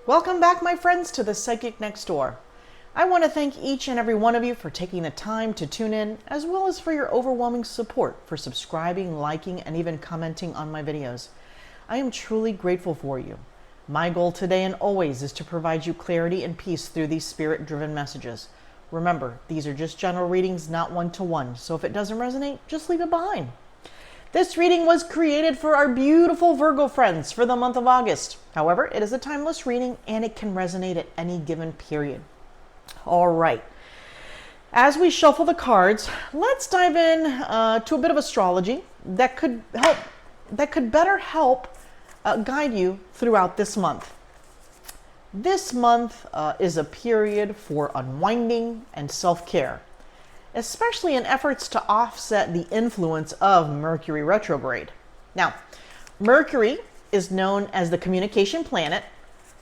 Welcome back, my friends, to the Psychic Next Door. I want to thank each and every one of you for taking the time to tune in, as well as for your overwhelming support for subscribing, liking, and even commenting on my videos. I am truly grateful for you. My goal today and always is to provide you clarity and peace through these spirit-driven messages. Remember, these are just general readings, not one-to-one, so if it doesn't resonate, just leave it behind. This reading was created for our beautiful Virgo friends for the month of August. However, it is a timeless reading and it can resonate at any given period. All right. As we shuffle the cards, let's dive in to a bit of astrology that could better help guide you throughout this month. This month is a period for unwinding and self-care, especially in efforts to offset the influence of Mercury retrograde. Now, Mercury is known as the communication planet,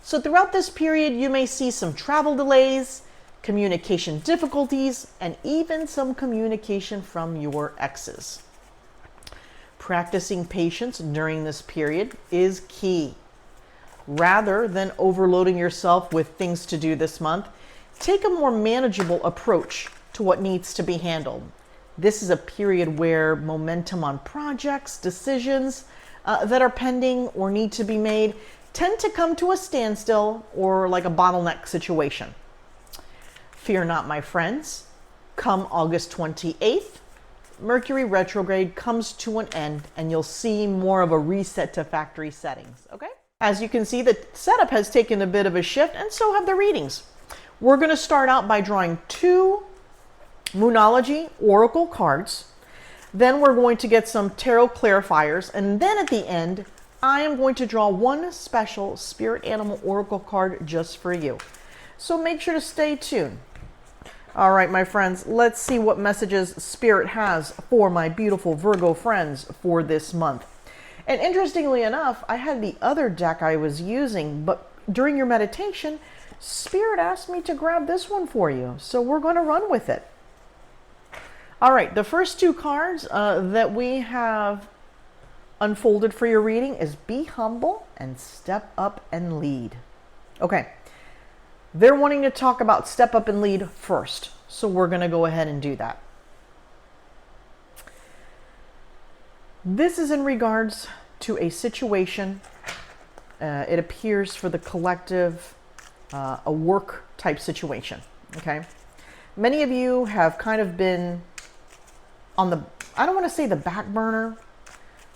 so throughout this period you may see some travel delays, communication difficulties, and even some communication from your exes. Practicing patience during this period is key. Rather than overloading yourself with things to do this month, take a more manageable approach to what needs to be handled. This is a period where momentum on projects, decisions that are pending or need to be made tend to come to a standstill or like a bottleneck situation. Fear not, my friends. Come August 28th, Mercury retrograde comes to an end and you'll see more of a reset to factory settings, okay? As you can see, the setup has taken a bit of a shift and so have the readings. We're going to start out by drawing two Moonology Oracle cards. Then we're going to get some tarot clarifiers. And then at the end, I am going to draw one special Spirit Animal Oracle card just for you. So make sure to stay tuned. All right, my friends, let's see what messages Spirit has for my beautiful Virgo friends for this month. And interestingly enough, I had the other deck I was using, but during your meditation, Spirit asked me to grab this one for you. So we're going to run with it. All right, the first two cards that we have unfolded for your reading is Be Humble and Step Up and Lead. Okay, they're wanting to talk about step up and lead first, so we're going to go ahead and do that. This is in regards to a situation, it appears for the collective, a work type situation, okay? Many of you have kind of been on the, I don't want to say the back burner,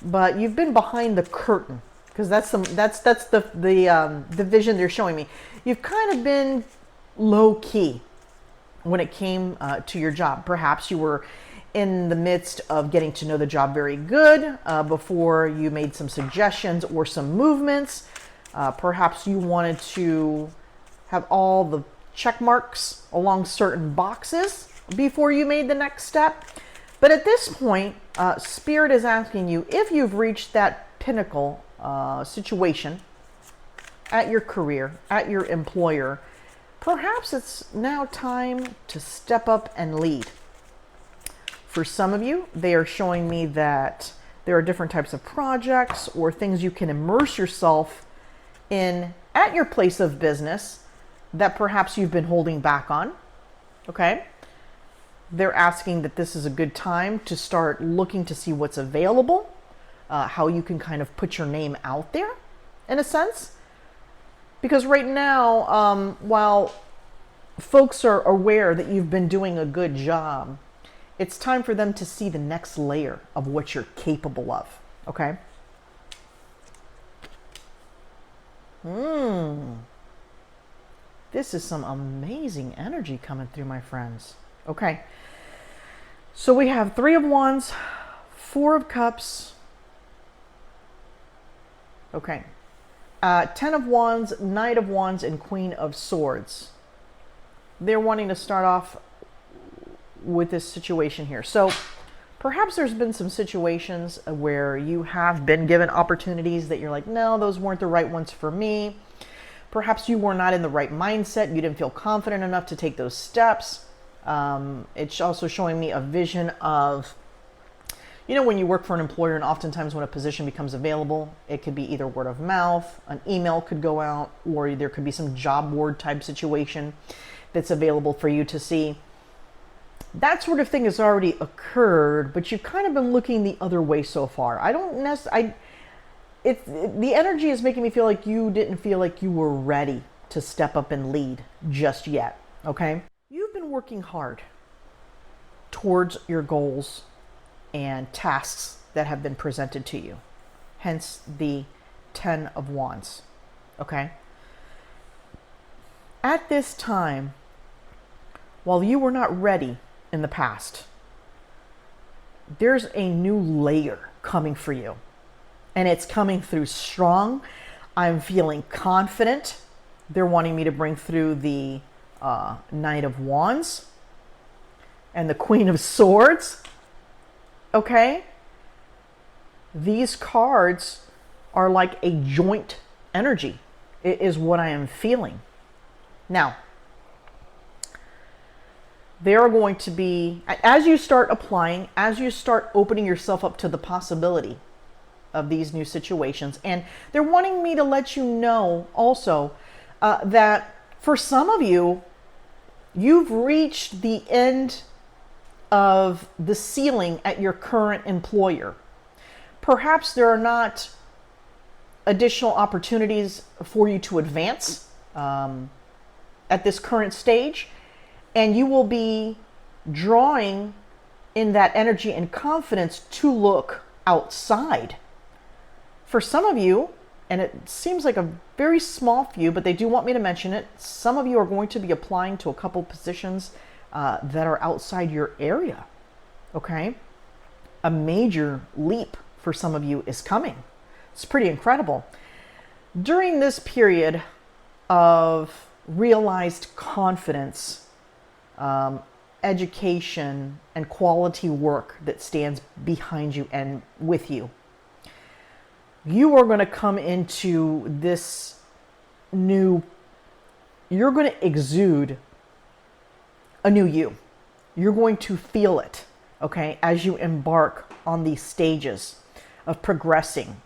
but you've been behind the curtain, because that's the vision they're showing me. You've kind of been low key when it came to your job. Perhaps you were in the midst of getting to know the job very good before you made some suggestions or some movements. Perhaps you wanted to have all the check marks along certain boxes before you made the next step. But at this point, Spirit is asking you, if you've reached that pinnacle situation at your career, at your employer, perhaps it's now time to step up and lead. For some of you, they are showing me that there are different types of projects or things you can immerse yourself in at your place of business that perhaps you've been holding back on, okay? They're asking that this is a good time to start looking to see what's available, how you can kind of put your name out there, in a sense. Because right now, while folks are aware that you've been doing a good job, it's time for them to see the next layer of what you're capable of, okay? This is some amazing energy coming through, my friends. Okay, so we have Three of Wands, Four of Cups, okay, Ten of Wands, Knight of Wands, and Queen of Swords. They're wanting to start off with this situation here. So perhaps there's been some situations where you have been given opportunities that you're like, no, those weren't the right ones for me. Perhaps you were not in the right mindset. You didn't feel confident enough to take those steps. It's also showing me a vision of You know, when you work for an employer, and oftentimes when a position becomes available, it could be either word of mouth, an email could go out, or there could be some job board type situation that's available for you to see. That sort of thing has already occurred, but you've kind of been looking the other way so far. I don't necessarily, the energy is making me feel like you didn't feel like you were ready to step up and lead just yet, okay? You've been working hard towards your goals and tasks that have been presented to you, hence the 10 of Wands, okay? At this time, while you were not ready in the past, there's a new layer coming for you, and it's coming through strong. I'm feeling confident. They're wanting me to bring through the Knight of Wands and the Queen of Swords. Okay? These cards are like a joint energy. It is what I am feeling. Now, there are going to be, as you start applying, as you start opening yourself up to the possibility of these new situations, and they're wanting me to let you know also that for some of you, you've reached the end of the ceiling at your current employer. Perhaps there are not additional opportunities for you to advance at this current stage, and you will be drawing in that energy and confidence to look outside. For some of you, and it seems like a very small few, but they do want me to mention it, some of you are going to be applying to a couple positions that are outside your area, okay? A major leap for some of you is coming. It's pretty incredible. During this period of realized confidence, education, and quality work that stands behind you and with you, you are going to come into this new, you're going to exude a new you. You're going to feel it, okay, as you embark on these stages of progressing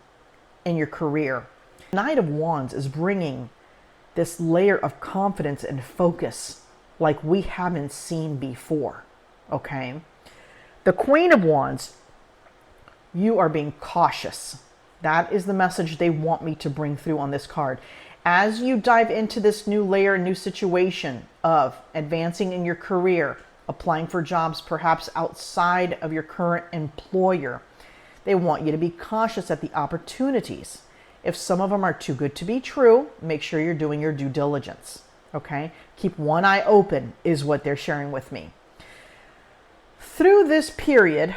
in your career. Knight of Wands is bringing this layer of confidence and focus like we haven't seen before, okay? The Queen of Wands, you are being cautious. That is the message they want me to bring through on this card. As you dive into this new layer, new situation of advancing in your career, applying for jobs perhaps outside of your current employer, they want you to be cautious at the opportunities. If some of them are too good to be true, make sure you're doing your due diligence, okay? Keep one eye open is what they're sharing with me. Through this period,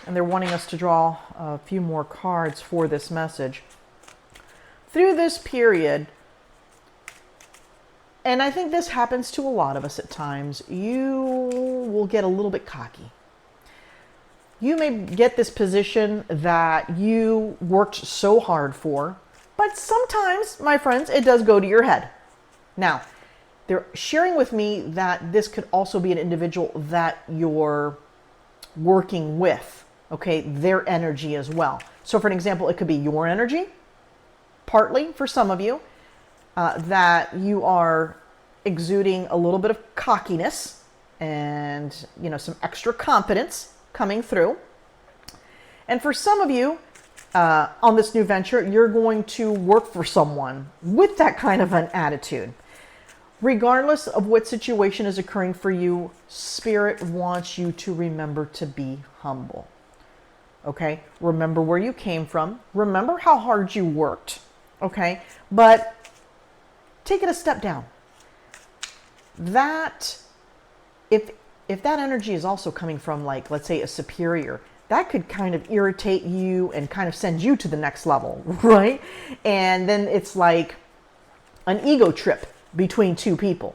and they're wanting us to draw a few more cards for this message. Through this period, and I think this happens to a lot of us at times, you will get a little bit cocky. You may get this position that you worked so hard for, but sometimes, my friends, it does go to your head. Now, they're sharing with me that this could also be an individual that you're working with, okay, their energy as well. So for an example, it could be your energy, partly for some of you, that you are exuding a little bit of cockiness and, you know, some extra confidence coming through. And for some of you, on this new venture, you're going to work for someone with that kind of an attitude. Regardless of what situation is occurring for you, Spirit wants you to remember to be humble. Okay? Remember where you came from. Remember how hard you worked. Okay? But take it a step down. That, if that energy is also coming from, like, let's say a superior, that could kind of irritate you and kind of send you to the next level, right? And then it's like an ego trip between two people,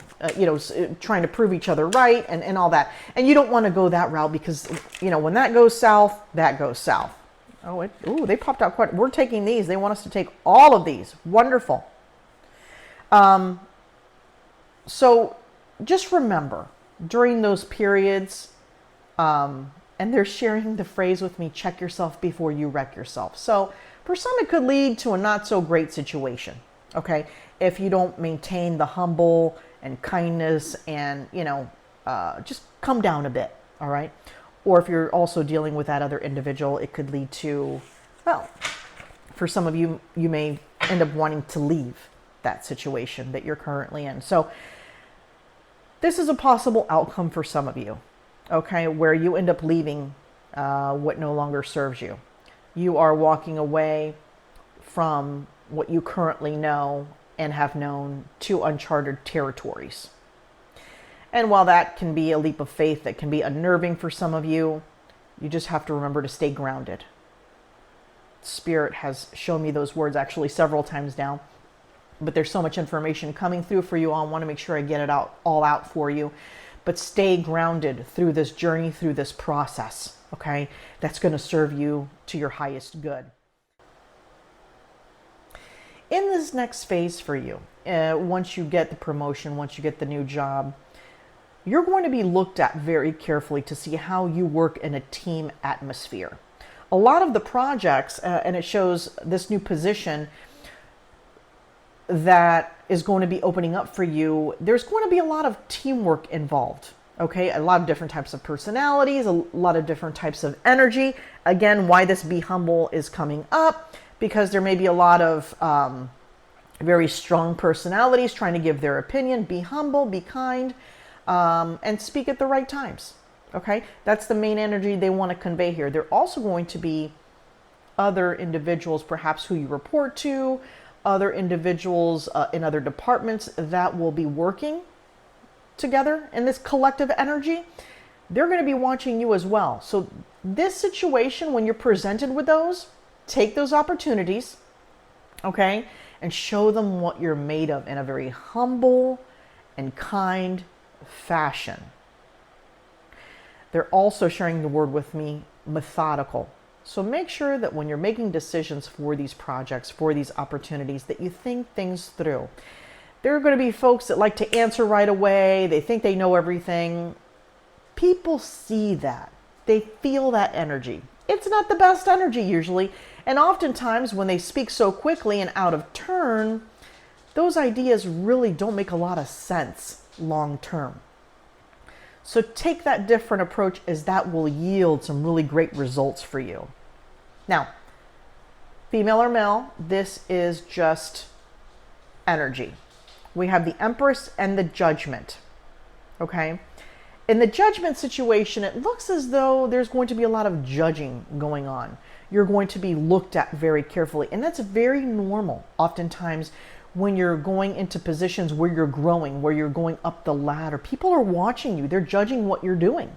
trying to prove each other right and all that. And you don't want to go that route because, you know, when that goes south, that goes south. They popped out quite, we're taking these. They want us to take all of these. Wonderful. So just remember, during those periods, And they're sharing the phrase with me, check yourself before you wreck yourself. So for some, it could lead to a not so great situation, okay? If you don't maintain the humble and kindness and, just come down a bit, all right? Or if you're also dealing with that other individual, it could lead to, well, for some of you, you may end up wanting to leave that situation that you're currently in. So this is a possible outcome for some of you, okay, where you end up leaving what no longer serves you. You are walking away from what you currently know and have known to uncharted territories. And while that can be a leap of faith that can be unnerving for some of you, you just have to remember to stay grounded. Spirit has shown me those words actually several times now, but there's so much information coming through for you all. I want to make sure I get it all out for you. But stay grounded through this journey, through this process, okay? That's going to serve you to your highest good. In this next phase for you, once you get the promotion, once you get the new job, you're going to be looked at very carefully to see how you work in a team atmosphere. A lot of the projects, and it shows this new position that is going to be opening up for you, there's going to be a lot of teamwork involved, okay? A lot of different types of personalities, a lot of different types of energy. Again, why this be humble is coming up, because there may be a lot of very strong personalities trying to give their opinion. Be humble, be kind, and speak at the right times, okay? That's the main energy they want to convey here. There are also going to be other individuals, perhaps who you report to, other individuals in other departments that will be working together in this collective energy. They're going to be watching you as well. So this situation, when you're presented with those, take those opportunities, okay, and show them what you're made of in a very humble and kind fashion. They're also sharing the word with me, methodical. So make sure that when you're making decisions for these projects, for these opportunities, that you think things through. There are going to be folks that like to answer right away. They think they know everything. People see that. They feel that energy. It's not the best energy usually. And oftentimes when they speak so quickly and out of turn, those ideas really don't make a lot of sense long term. So take that different approach, as that will yield some really great results for you. Now, female or male, this is just energy. We have the Empress and the Judgment, okay? In the Judgment situation, it looks as though there's going to be a lot of judging going on. You're going to be looked at very carefully, and that's very normal. Oftentimes, when you're going into positions where you're growing, where you're going up the ladder, people are watching you. They're judging what you're doing.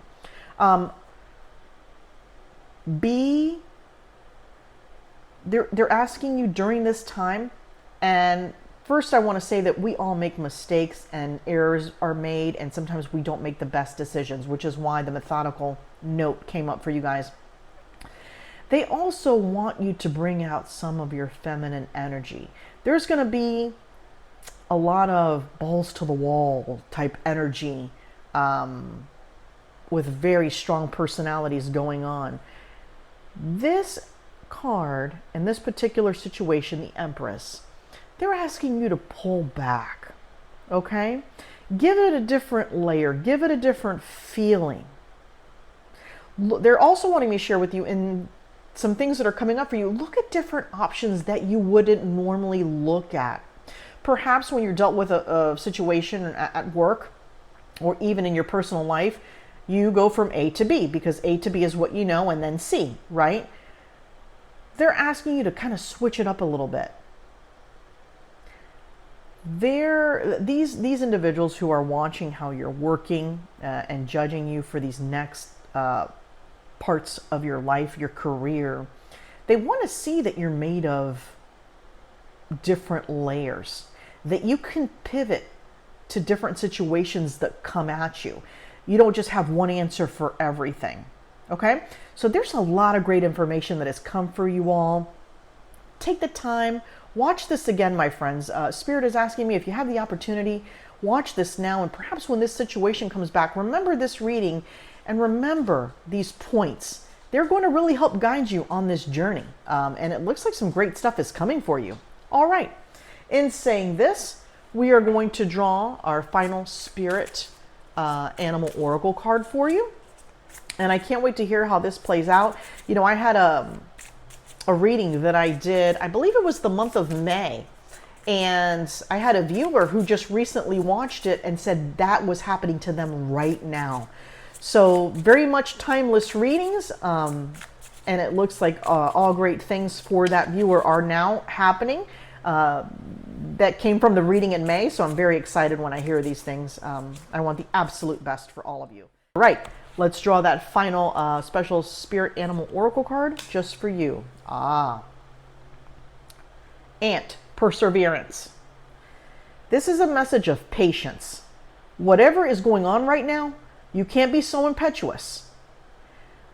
They're asking you during this time, and first I want to say that we all make mistakes and errors are made, and sometimes we don't make the best decisions, which is why the methodical note came up for you guys. They also want you to bring out some of your feminine energy. There's going to be a lot of balls to the wall type energy with very strong personalities going on. This card, in this particular situation, the Empress, they're asking you to pull back, okay? Give it a different layer. Give it a different feeling. They're also wanting me to share with you in some things that are coming up for you. Look at different options that you wouldn't normally look at. Perhaps when you're dealt with a situation at work or even in your personal life, you go from A to B because A to B is what you know, and then C, right? They're asking you to kind of switch it up a little bit. These individuals who are watching how you're working and judging you for these next parts of your life, your career, they want to see that you're made of different layers, that you can pivot to different situations that come at you. You don't just have one answer for everything, okay? So there's a lot of great information that has come for you all. Take the time, watch this again, my friends. Spirit is asking me, if you have the opportunity, watch this now, and perhaps when this situation comes back, remember this reading And remember these points. They're going to really help guide you on this journey. And it looks like some great stuff is coming for you. All right. In saying this, we are going to draw our final spirit animal oracle card for you. And I can't wait to hear how this plays out. You know, I had a reading that I did, I believe it was the month of May. And I had a viewer who just recently watched it and said that was happening to them right now. So very much timeless readings. And it looks like all great things for that viewer are now happening. That came from the reading in May. So I'm very excited when I hear these things. I want the absolute best for all of you. All right. Let's draw that final special spirit animal oracle card just for you. Ant, perseverance. This is a message of patience. Whatever is going on right now, you can't be so impetuous.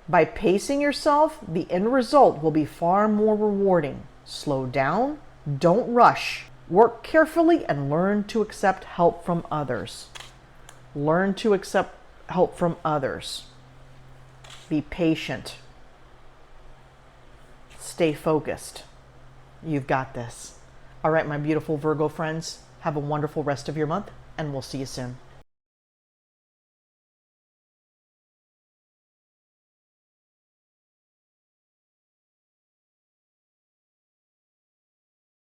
By pacing yourself, the end result will be far more rewarding. Slow down, don't rush. Work carefully and learn to accept help from others. Learn to accept help from others. Be patient. Stay focused. You've got this. All right, my beautiful Virgo friends, have a wonderful rest of your month, and we'll see you soon.